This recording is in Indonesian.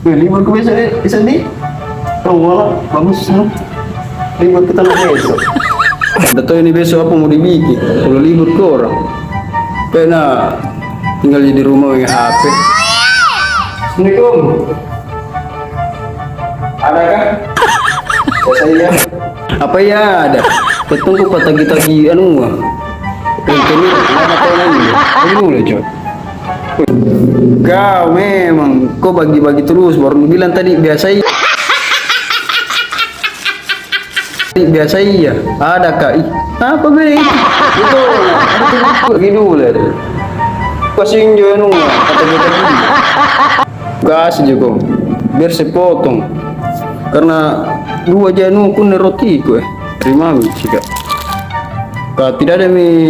Libur ke besok bisa nih. Oh, malah bagus no. Libur kita besok. Udah tahu ini besok apa mau dibikin? Kalau libur ke orang. Pena tinggal di rumah dengan HP. Assalamualaikum. Ada kan? Saya. Apa ya ada? Ketemu patagi-tagi anu mah. Ini mana tahu lagi. Ini mulai coy. Kau memang kau bagi-bagi terus baru bilang tadi biasa iya ada kak apa be itu lagi dulu kasih enjoy nunggu kata kita gini gas juga biar sepotong karena dua janu kun roti ku terima sih kak tidak ada mi